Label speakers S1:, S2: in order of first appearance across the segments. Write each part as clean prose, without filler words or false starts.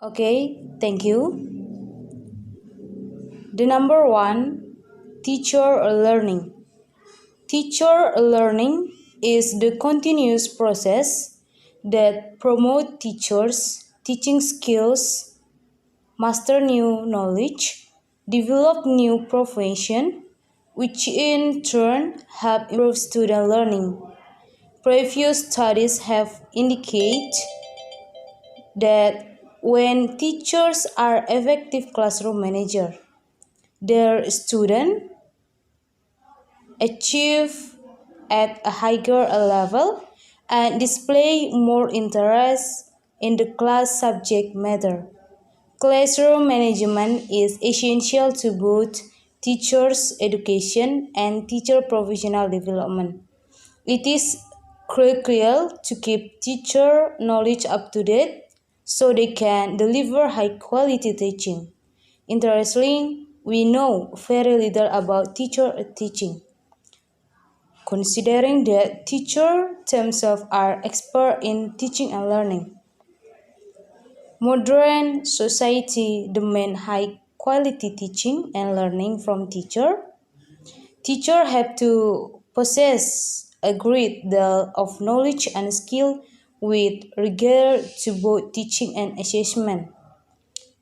S1: Okay, thank you. The number one, teacher learning. Teacher learning is the continuous process that promote teachers teaching skills, master new knowledge, develop new profession, which in turn help improve student learning. Previous studies have indicated that when teachers are effective classroom manager, their students achieve at a higher level and display more interest in the class subject matter. Classroom management is essential to both teachers' education and teacher professional development. It is crucial to keep teacher knowledge up to date so they can deliver high quality teaching. Interestingly, we know very little about teacher teaching, considering that teachers themselves are expert in teaching and learning. Modern society demand high quality teaching and learning from teacher. Teachers have to possess a great deal of knowledge and skill with regard to both teaching and assessment.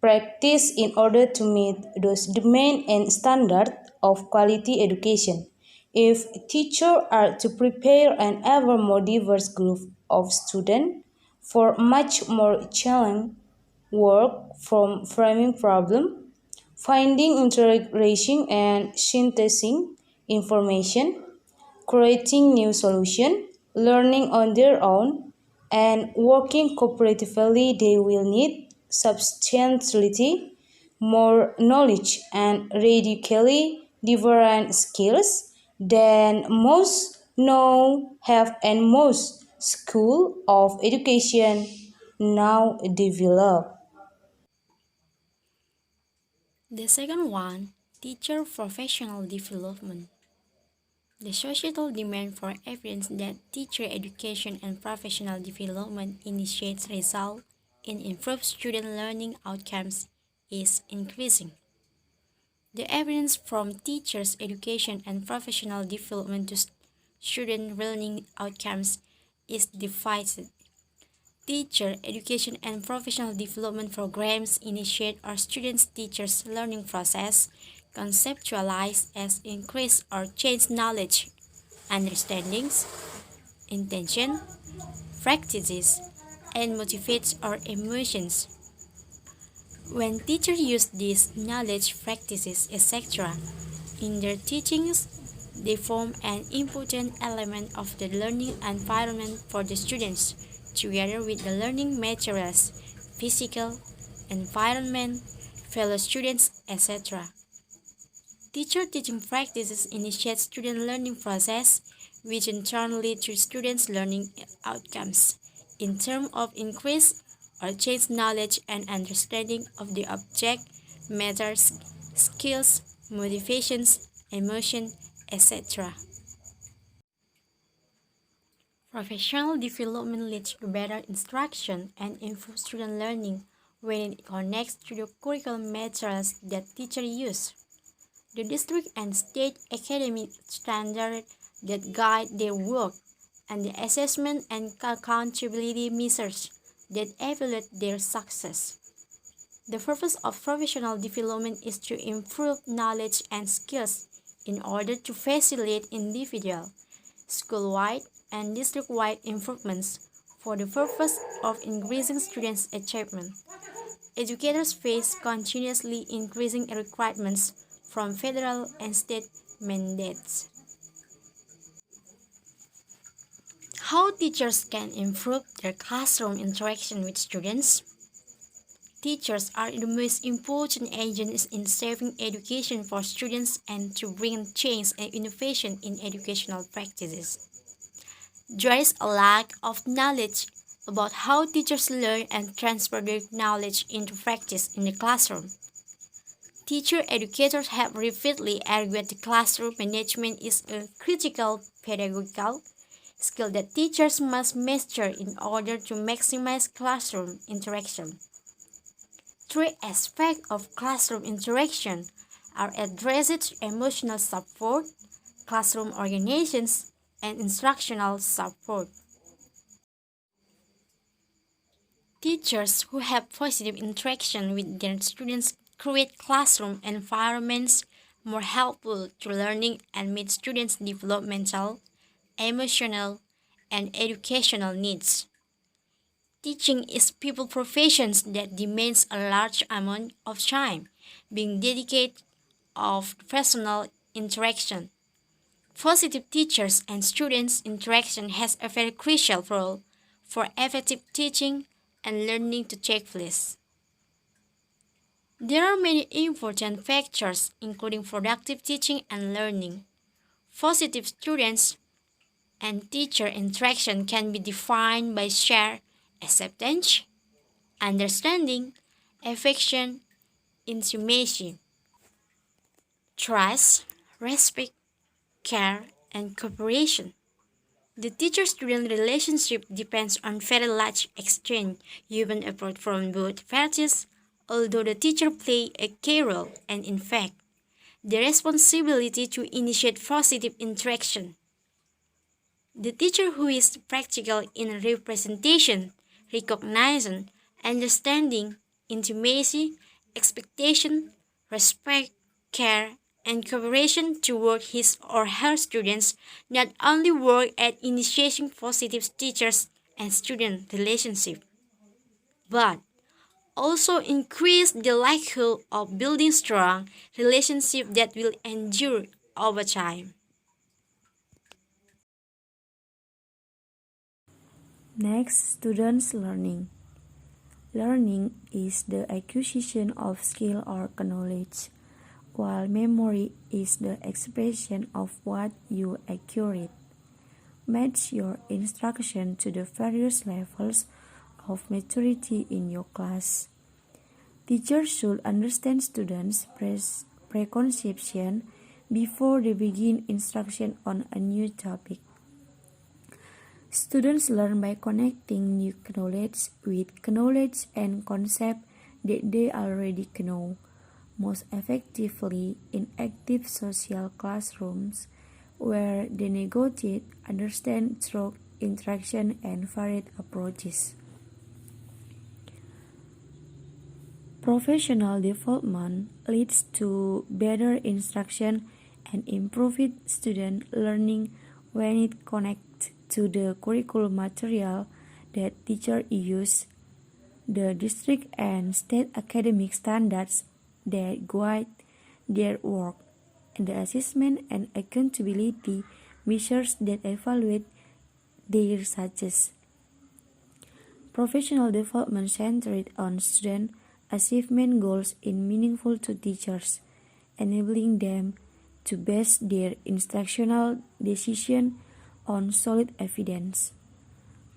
S1: Practice in order to meet those demands and standards of quality education. If teachers are to prepare an ever more diverse group of students for much more challenging work from framing problem, finding integration and synthesizing information, creating new solutions, learning on their own, and working cooperatively, they will need substantially more knowledge and radically different skills than most now have and most school of education now develop.
S2: The second one, teacher professional development. The societal demand for evidence that teacher education and professional development initiates result in improved student learning outcomes is increasing. The evidence from teachers' education and professional development to student learning outcomes is divided. Teacher education and professional development programs initiate our students' teachers' learning process, conceptualize as increase or change knowledge, understandings, intention, practices, and motivates our emotions. When teachers use these knowledge practices, etc., in their teachings, they form an important element of the learning environment for the students, together with the learning materials, physical, environment, fellow students, etc. Teacher teaching practices initiate student learning process, which in turn lead to students' learning outcomes in terms of increased or changed knowledge and understanding of the object, matters, skills, motivations, emotion, etc. Professional development leads to better instruction and improved student learning when it connects to the curriculum materials that teachers use. The district and state academic standards that guide their work, and the assessment and accountability measures that evaluate their success. The purpose of professional development is to improve knowledge and skills in order to facilitate individual, school-wide, and district-wide improvements for the purpose of increasing students' achievement. Educators face continuously increasing requirements from federal and state mandates. How teachers can improve their classroom interaction with students? Teachers are the most important agents in shaping education for students and to bring change and innovation in educational practices. There is a lack of knowledge about how teachers learn and transfer their knowledge into practice in the classroom. Teacher educators have repeatedly argued that classroom management is a critical pedagogical skill that teachers must master in order to maximize classroom interaction. three aspects of classroom interaction are addressed: emotional support, classroom organizations, and instructional support. Teachers who have positive interaction with their students create classroom environments more helpful to learning and meet students' developmental, emotional, and educational needs. Teaching is people profession that demands a large amount of time, being dedicated of personal interaction. Positive teachers and students interaction has a very crucial role for effective teaching and learning to take place. There are many important factors including productive teaching and learning. Positive students and teacher interaction can be defined by shared acceptance, understanding, affection, intimacy, trust, respect, care, and cooperation. The teacher-student relationship depends on very large exchange, human effort from both parties, although the teacher plays a key role, and in fact, the responsibility to initiate positive interaction. The teacher who is practical in representation, recognition, understanding, intimacy, expectation, respect, care, and cooperation toward his or her students not only work at initiating positive teachers and student relationship, but also increase the likelihood of building strong relationships that will endure over time.
S3: Next, students' learning. Learning is the acquisition of skill or knowledge, while memory is the expression of what you acquired. Match your instruction to the various levels of maturity in your class. Teachers should understand students' preconception before they begin instruction on a new topic. Students learn by connecting new knowledge with knowledge and concepts that they already know, most effectively in active social classrooms where they negotiate, understand through interaction and varied approaches. Professional development leads to better instruction and improved student learning when it connects to the curriculum material that teachers use, the district and state academic standards that guide their work, and the assessment and accountability measures that evaluate their success. Professional development centered on student achievement goals is meaningful to teachers, enabling them to base their instructional decision on solid evidence.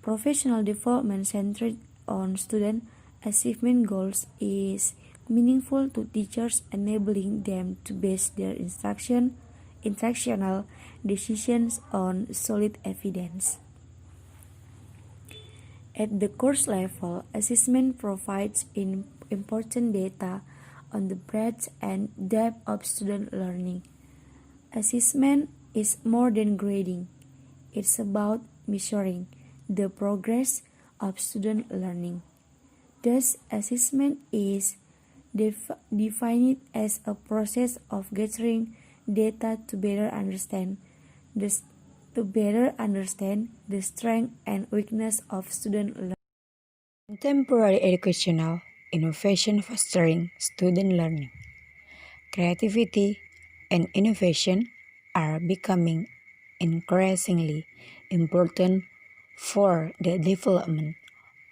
S3: Professional development centered on student achievement goals is meaningful to teachers, enabling them to base their instructional decisions on solid evidence. At the course level, assessment provides important data on the breadth and depth of student learning. Assessment is more than grading. It's about measuring the progress of student learning. Thus, assessment is defined as a process of gathering data to better understand the strength and weakness of student learning.
S4: Contemporary educational innovation fostering student learning. Creativity and innovation are becoming increasingly important for the development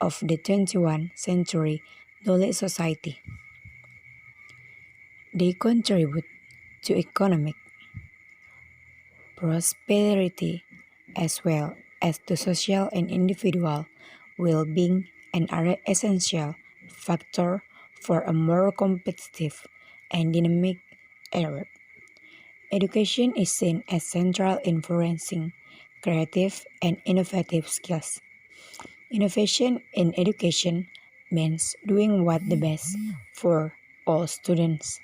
S4: of the 21st century knowledge society. They contribute to economic prosperity as well as to social and individual well-being and are essential factor for a more competitive and dynamic era. Education is seen as central influencing creative and innovative skills. Innovation in education means doing what the best for all students.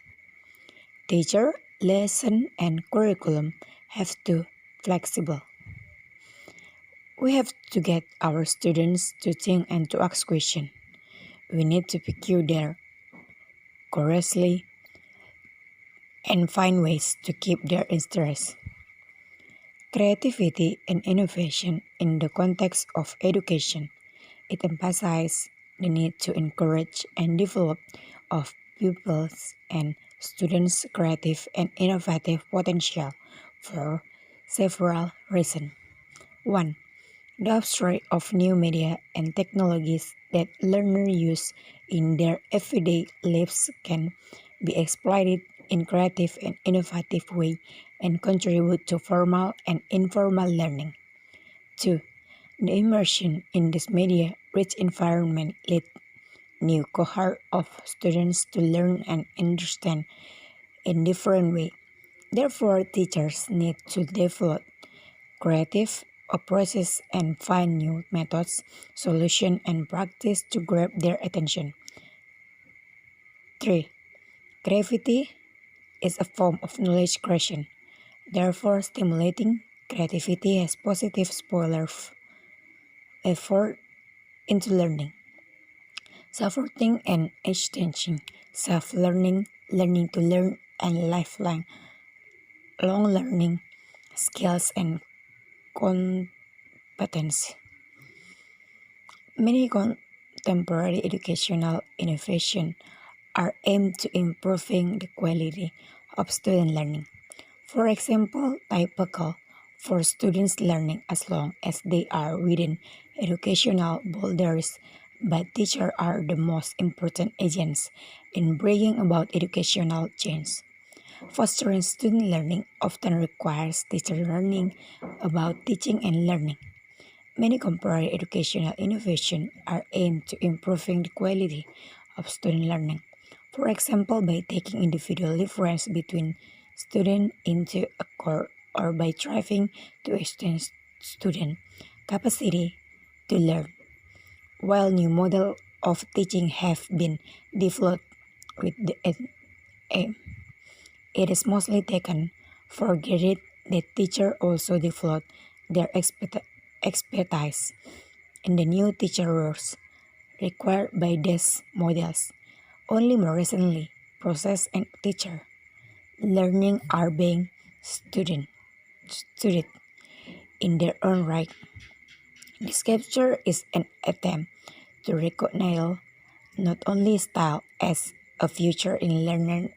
S4: Teacher, lesson, and curriculum have to flexible. We have to get our students to think and to ask questions. We need to pick their curiously and find ways to keep their interest. Creativity and innovation in the context of education. It emphasizes the need to encourage and develop of pupils and students' creative and innovative potential for several reasons. 1. The upstream of new media and technologies that learners use in their everyday lives can be exploited in creative and innovative way and contribute to formal and informal learning. 2. The immersion in this media-rich environment lead new cohort of students to learn and understand in different ways. Therefore, teachers need to develop creative approaches and find new methods, solutions, and practice to grab their attention. 3. Creativity is a form of knowledge creation. Therefore, stimulating creativity has positive spoiler effort into learning. Supporting and extending self-learning, learning to learn, and lifelong learning skills and competency. Many contemporary educational innovations are aimed to improving the quality of student learning. For example, typical for students learning as long as they are within educational boundaries, but teachers are the most important agents in bringing about educational change. Fostering student learning often requires teacher learning about teaching and learning. Many contemporary educational innovations are aimed to improving the quality of student learning. For example, by taking individual difference between students into account or by striving to extend student capacity to learn. While new models of teaching have been developed with the aim, it is mostly taken for granted that teachers also develop their expertise in the new teacher roles required by these models. Only more recently, process and teacher learning are being studied in their own right. This capture is an attempt to recognize not only style as a feature in learner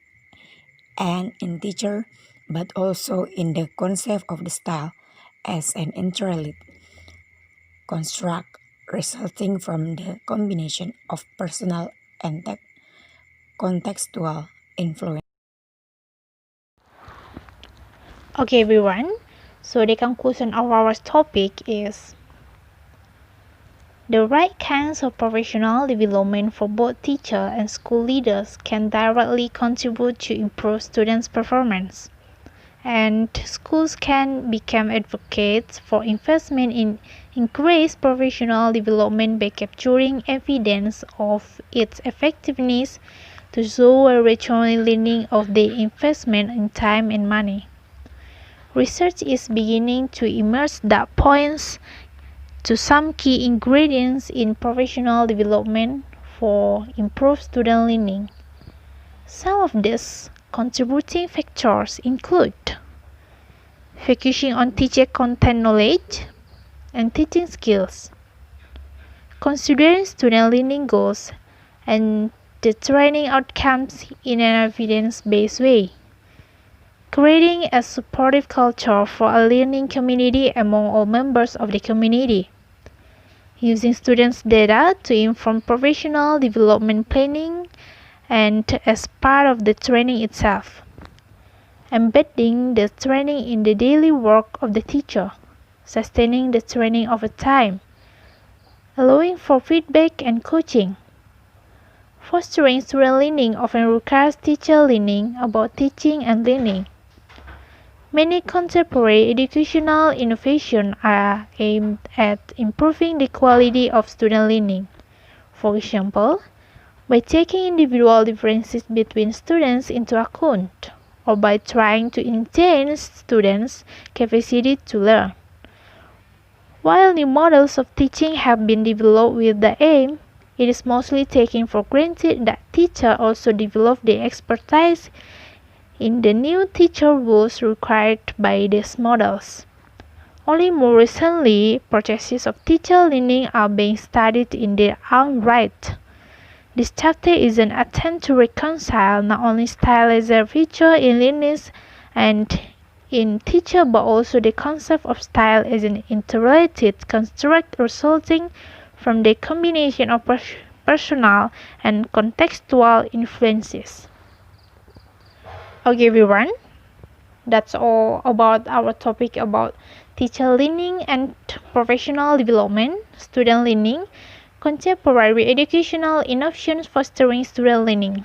S4: and in teacher, but also in the concept of the style as an entirely construct resulting from the combination of personal and contextual influence.
S5: Okay, everyone. So the conclusion of our topic is the right kinds of professional development for both teachers and school leaders can directly contribute to improve students' performance. And schools can become advocates for investment in increased professional development by capturing evidence of its effectiveness to show a return on learning of the investment in time and money. Research is beginning to emerge that points to some key ingredients in professional development for improved student learning. Some of these contributing factors include focusing on teacher content knowledge and teaching skills, considering student learning goals and the training outcomes in an evidence-based way, creating a supportive culture for a learning community among all members of the community, using students' data to inform professional development planning and as part of the training itself, embedding the training in the daily work of the teacher, sustaining the training over time, allowing for feedback and coaching. Fostering student learning often requires teacher learning about teaching and learning. Many contemporary educational innovations are aimed at improving the quality of student learning. For example, by taking individual differences between students into account, or by trying to enhance students' capacity to learn. While new models of teaching have been developed with the aim, it is mostly taken for granted that teachers also develop the expertise in the new teacher roles required by these models. Only more recently, processes of teacher learning are being studied in their own right. This chapter is an attempt to reconcile not only stylized features in learners and in teacher, but also the concept of style as an interrelated construct resulting from the combination of personal and contextual influences. Okay, everyone, that's all about our topic about teacher learning and professional development, student learning, contemporary educational innovations fostering student learning.